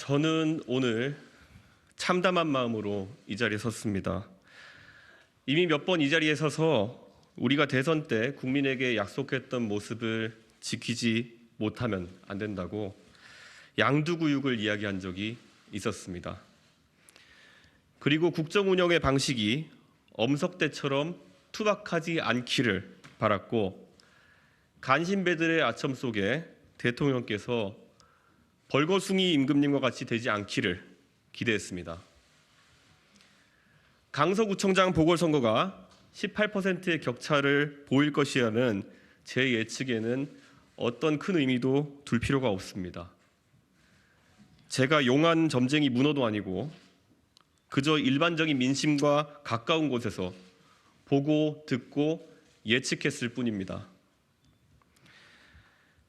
저는 오늘 참담한 마음으로 이 자리에 섰습니다. 이미 몇 번 이 자리에 서서 우리가 대선 때 국민에게 약속했던 모습을 지키지 못하면 안 된다고 양두구육을 이야기한 적이 있었습니다. 그리고 국정 운영의 방식이 엄석대처럼 투박하지 않기를 바랐고, 간신배들의 아첨 속에 대통령께서 벌거숭이 임금님과 같이 되지 않기를 기대했습니다. 강서구청장 보궐선거가 18%의 격차를 보일 것이라는 제 예측에는 어떤 큰 의미도 둘 필요가 없습니다. 제가 용한 점쟁이 문어도 아니고 그저 일반적인 민심과 가까운 곳에서 보고 듣고 예측했을 뿐입니다.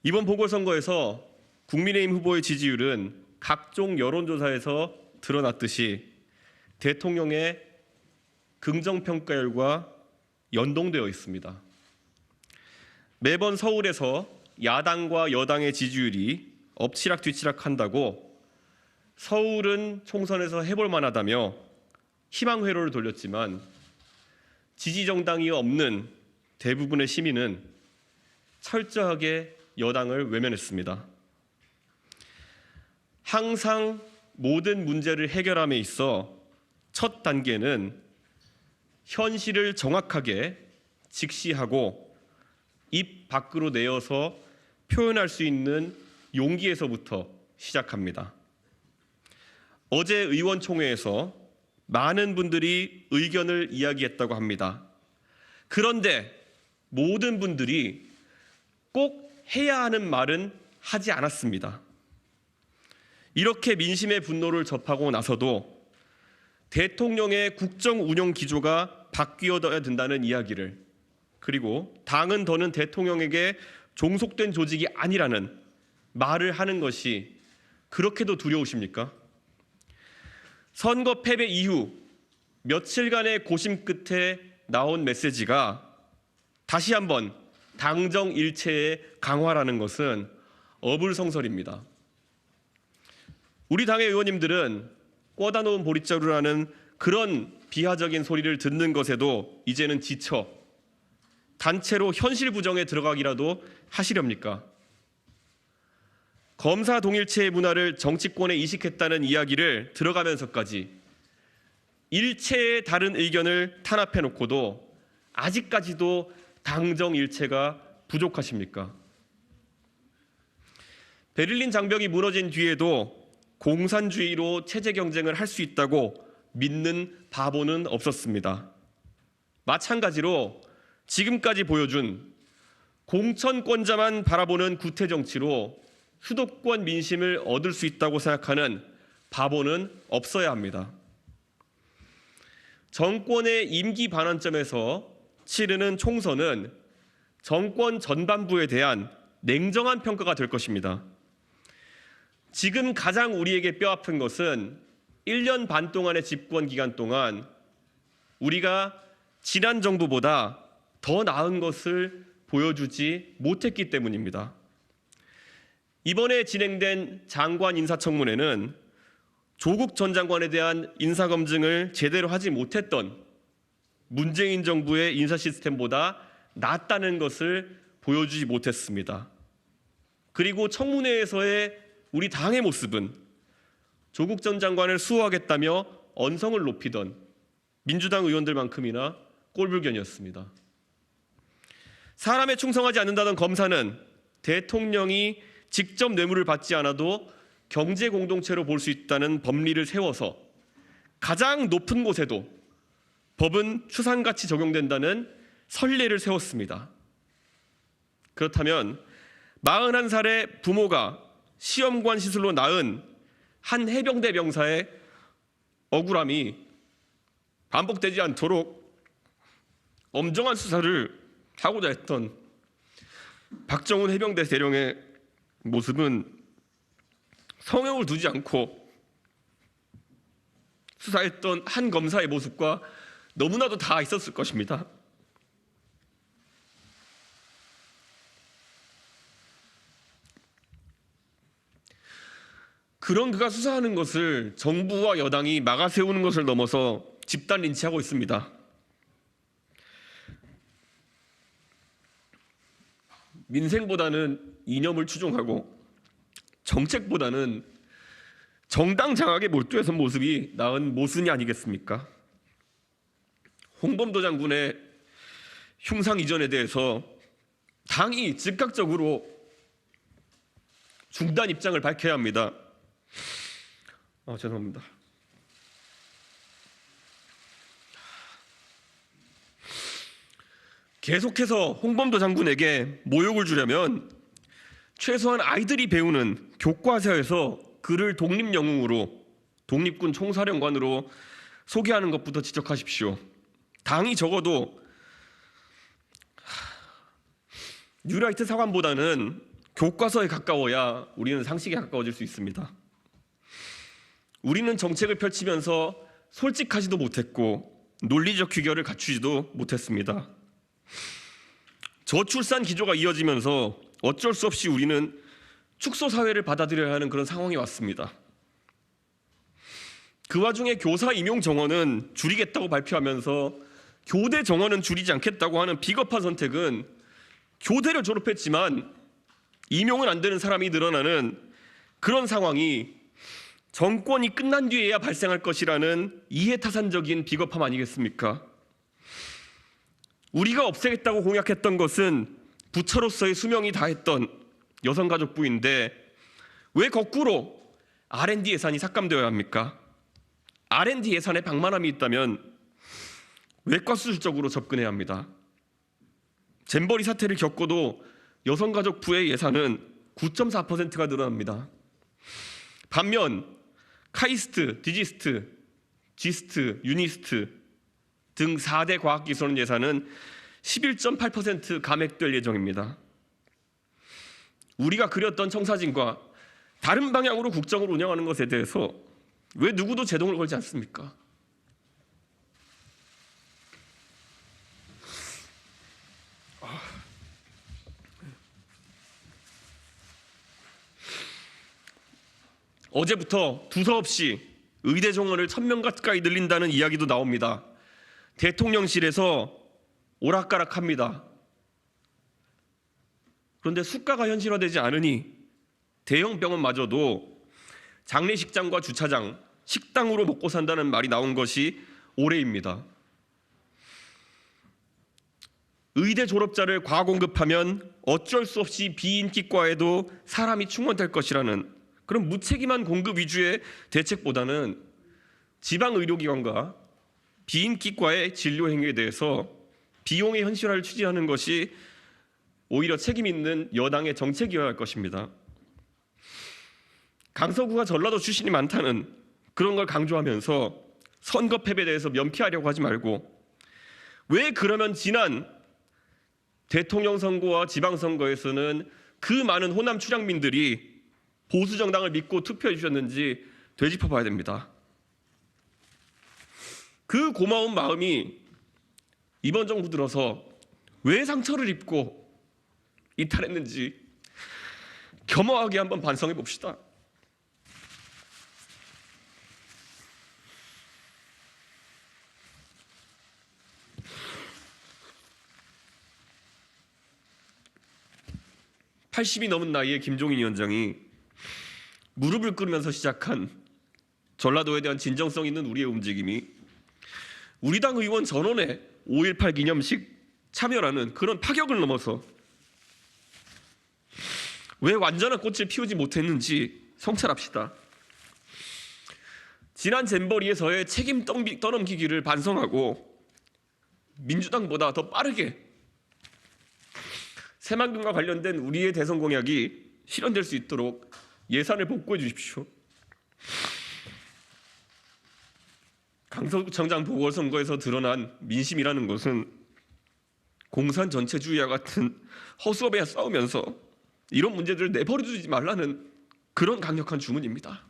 이번 보궐선거에서 국민의힘 후보의 지지율은 각종 여론조사에서 드러났듯이 대통령의 긍정평가율과 연동되어 있습니다. 매번 서울에서 야당과 여당의 지지율이 엎치락뒤치락 한다고 서울은 총선에서 해볼 만하다며 희망회로를 돌렸지만, 지지정당이 없는 대부분의 시민은 철저하게 여당을 외면했습니다. 항상 모든 문제를 해결함에 있어 첫 단계는 현실을 정확하게 직시하고 입 밖으로 내어서 표현할 수 있는 용기에서부터 시작합니다. 어제 의원총회에서 많은 분들이 의견을 이야기했다고 합니다. 그런데 모든 분들이 꼭 해야 하는 말은 하지 않았습니다. 이렇게 민심의 분노를 접하고 나서도 대통령의 국정 운영 기조가 바뀌어야 된다는 이야기를, 그리고 당은 더는 대통령에게 종속된 조직이 아니라는 말을 하는 것이 그렇게도 두려우십니까? 선거 패배 이후 며칠간의 고심 끝에 나온 메시지가 다시 한번 당정 일체의 강화라는 것은 어불성설입니다. 우리 당의 의원님들은 꿔다 놓은 보릿자루라는 그런 비하적인 소리를 듣는 것에도 이제는 지쳐 단체로 현실 부정에 들어가기라도 하시렵니까? 검사 동일체의 문화를 정치권에 이식했다는 이야기를 들어가면서까지 일체의 다른 의견을 탄압해 놓고도 아직까지도 당정 일체가 부족하십니까? 베를린 장벽이 무너진 뒤에도 공산주의로 체제 경쟁을 할 수 있다고 믿는 바보는 없었습니다. 마찬가지로 지금까지 보여준 공천권자만 바라보는 구태 정치로 수도권 민심을 얻을 수 있다고 생각하는 바보는 없어야 합니다. 정권의 임기 반환점에서 치르는 총선은 정권 전반부에 대한 냉정한 평가가 될 것입니다. 지금 가장 우리에게 뼈아픈 것은 1년 반 동안의 집권 기간 동안 우리가 지난 정부보다 더 나은 것을 보여주지 못했기 때문입니다. 이번에 진행된 장관 인사청문회는 조국 전 장관에 대한 인사검증을 제대로 하지 못했던 문재인 정부의 인사 시스템보다 낫다는 것을 보여주지 못했습니다. 그리고 청문회에서의 우리 당의 모습은 조국 전 장관을 수호하겠다며 언성을 높이던 민주당 의원들만큼이나 꼴불견이었습니다. 사람에 충성하지 않는다던 검사는 대통령이 직접 뇌물을 받지 않아도 경제 공동체로 볼 수 있다는 법리를 세워서 가장 높은 곳에도 법은 추상같이 적용된다는 선례를 세웠습니다. 그렇다면 41살의 부모가 시험관 시술로 낳은 한 해병대 병사의 억울함이 반복되지 않도록 엄정한 수사를 하고자 했던 박정훈 해병대 대령의 모습은 성형을 두지 않고 수사했던 한 검사의 모습과 너무나도 다 있었을 것입니다. 그런 그가 수사하는 것을 정부와 여당이 막아세우는 것을 넘어서 집단 린치하고 있습니다. 민생보다는 이념을 추종하고 정책보다는 정당 장악에 몰두해선 모습이 나은 모순이 아니겠습니까? 홍범도 장군의 흉상 이전에 대해서 당이 즉각적으로 중단 입장을 밝혀야 합니다. 죄송합니다. 계속해서 홍범도 장군에게 모욕을 주려면 최소한 아이들이 배우는 교과서에서 그를 독립영웅으로, 독립군 총사령관으로 소개하는 것부터 지적하십시오. 당이 적어도 뉴라이트 사관보다는 교과서에 가까워야 우리는 상식에 가까워질 수 있습니다. 우리는 정책을 펼치면서 솔직하지도 못했고 논리적 귀결을 갖추지도 못했습니다. 저출산 기조가 이어지면서 어쩔 수 없이 우리는 축소 사회를 받아들여야 하는 그런 상황이 왔습니다. 그 와중에 교사 임용 정원은 줄이겠다고 발표하면서 교대 정원은 줄이지 않겠다고 하는 비겁한 선택은 교대를 졸업했지만 임용은 안 되는 사람이 늘어나는 그런 상황이 정권이 끝난 뒤에야 발생할 것이라는 이해타산적인 비겁함 아니겠습니까? 우리가 없애겠다고 공약했던 것은 부처로서의 수명이 다했던 여성가족부인데 왜 거꾸로 R&D 예산이 삭감되어야 합니까? R&D 예산에 방만함이 있다면 외과수술적으로 접근해야 합니다. 잼버리 사태를 겪고도 여성가족부의 예산은 9.4%가 늘어납니다. 반면 카이스트, 디지스트, 지스트, 유니스트 등 4대 과학기술 예산은 11.8% 감액될 예정입니다. 우리가 그렸던 청사진과 다른 방향으로 국정을 운영하는 것에 대해서 왜 누구도 제동을 걸지 않습니까? 어제부터 두서없이 의대 정원을 1,000명 가까이 늘린다는 이야기도 나옵니다. 대통령실에서 오락가락합니다. 그런데 수가가 현실화되지 않으니 대형 병원마저도 장례식장과 주차장, 식당으로 먹고 산다는 말이 나온 것이 올해입니다. 의대 졸업자를 과공급하면 어쩔 수 없이 비인기과에도 사람이 충원될 것이라는 그런 무책임한 공급 위주의 대책보다는 지방 의료기관과 비인기과의 진료 행위에 대해서 비용의 현실화를 추진하는 것이 오히려 책임 있는 여당의 정책이어야 할 것입니다. 강서구가 전라도 출신이 많다는 그런 걸 강조하면서 선거 패배에 대해서 면피하려고 하지 말고 왜 그러면 지난 대통령 선거와 지방선거에서는 그 많은 호남 출향민들이 보수 정당을 믿고 투표해 주셨는지 되짚어봐야 됩니다. 그 고마운 마음이 이번 정부 들어서 왜 상처를 입고 이탈했는지 겸허하게 한번 반성해 봅시다. (80이) 넘은 나이에 김종인 위원장이 무릎을 꿇으면서 시작한 전라도에 대한 진정성 있는 우리의 움직임이 우리 당 의원 전원의 5.18 기념식 참여라는 그런 파격을 넘어서 왜 완전한 꽃을 피우지 못했는지 성찰합시다. 지난 잼버리에서의 책임 떠넘기기를 반성하고 민주당보다 더 빠르게 새만금과 관련된 우리의 대선 공약이 실현될 수 있도록 예산을 복구해 주십시오. 강서구청장 보궐선거에서 드러난 민심이라는 것은 공산 전체주의와 같은 허수아비와 싸우면서 이런 문제들을 내버려두지 말라는 그런 강력한 주문입니다.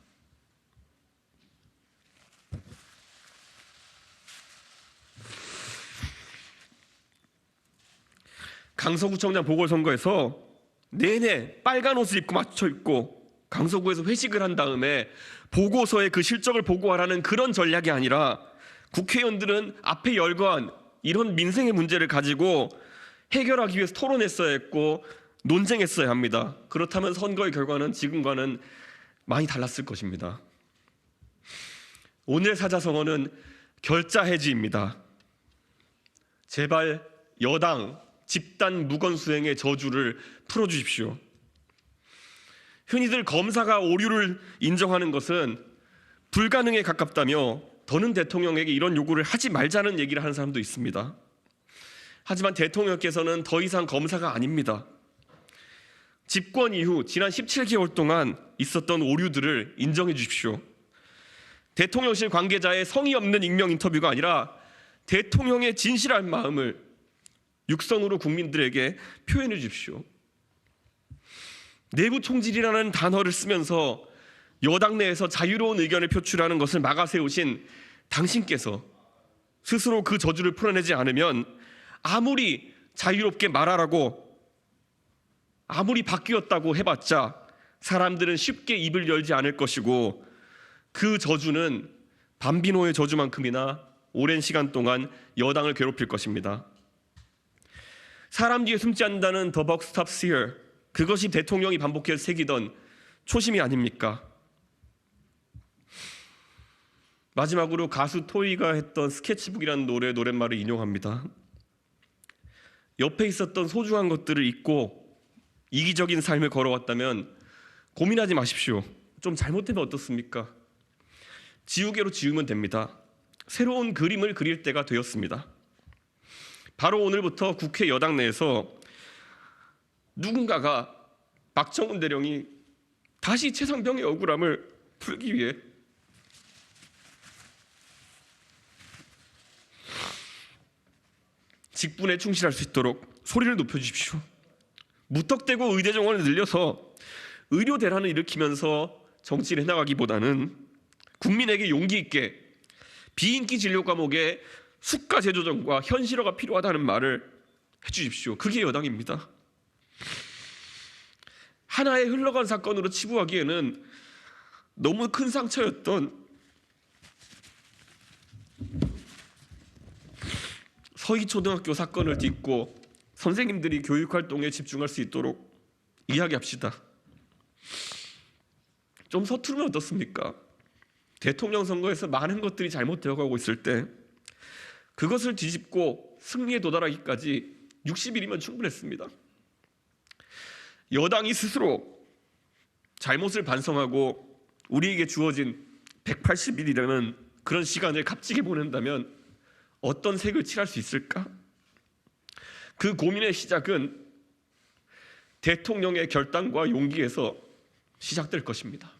강서구청장 보궐선거에서 내내 빨간 옷을 입고 맞춰 입고 강서구에서 회식을 한 다음에 보고서에 그 실적을 보고하라는 그런 전략이 아니라 국회의원들은 앞에 열거한 이런 민생의 문제를 가지고 해결하기 위해서 토론했어야 했고 논쟁했어야 합니다. 그렇다면 선거의 결과는 지금과는 많이 달랐을 것입니다. 오늘 사자성어는 결자해지입니다. 제발 여당 집단 무건수행의 저주를 풀어주십시오. 흔히들 검사가 오류를 인정하는 것은 불가능에 가깝다며 더는 대통령에게 이런 요구를 하지 말자는 얘기를 하는 사람도 있습니다. 하지만 대통령께서는 더 이상 검사가 아닙니다. 집권 이후 지난 17개월 동안 있었던 오류들을 인정해 주십시오. 대통령실 관계자의 성의 없는 익명 인터뷰가 아니라 대통령의 진실한 마음을 육성으로 국민들에게 표현해 주십시오. 내부 총질이라는 단어를 쓰면서 여당 내에서 자유로운 의견을 표출하는 것을 막아세우신 당신께서 스스로 그 저주를 풀어내지 않으면 아무리 자유롭게 말하라고 아무리 바뀌었다고 해봤자 사람들은 쉽게 입을 열지 않을 것이고 그 저주는 밤비노의 저주만큼이나 오랜 시간 동안 여당을 괴롭힐 것입니다. 사람 뒤에 숨지 않는다는 The buck stops here, 그것이 대통령이 반복해서 새기던 초심이 아닙니까? 마지막으로 가수 토이가 했던 스케치북이라는 노랫말을 인용합니다. 옆에 있었던 소중한 것들을 잊고 이기적인 삶을 걸어왔다면 고민하지 마십시오. 좀 잘못되면 어떻습니까? 지우개로 지우면 됩니다. 새로운 그림을 그릴 때가 되었습니다. 바로 오늘부터 국회 여당 내에서 누군가가 박정훈 대령이 다시 최상병의 억울함을 풀기 위해 직분에 충실할 수 있도록 소리를 높여주십시오. 무턱대고 의대 정원을 늘려서 의료 대란을 일으키면서 정치를 해나가기보다는 국민에게 용기 있게 비인기 진료 과목에 수가 재조정과 현실화가 필요하다는 말을 해주십시오. 그게 여당입니다. 하나의 흘러간 사건으로 치부하기에는 너무 큰 상처였던 서희초등학교 사건을 딛고 선생님들이 교육활동에 집중할 수 있도록 이야기합시다. 좀 서투르면 어떻습니까? 대통령 선거에서 많은 것들이 잘못되어 가고 있을 때 그것을 뒤집고 승리에 도달하기까지 60일이면 충분했습니다. 여당이 스스로 잘못을 반성하고 우리에게 주어진 180일이라는 그런 시간을 값지게 보낸다면 어떤 색을 칠할 수 있을까? 그 고민의 시작은 대통령의 결단과 용기에서 시작될 것입니다.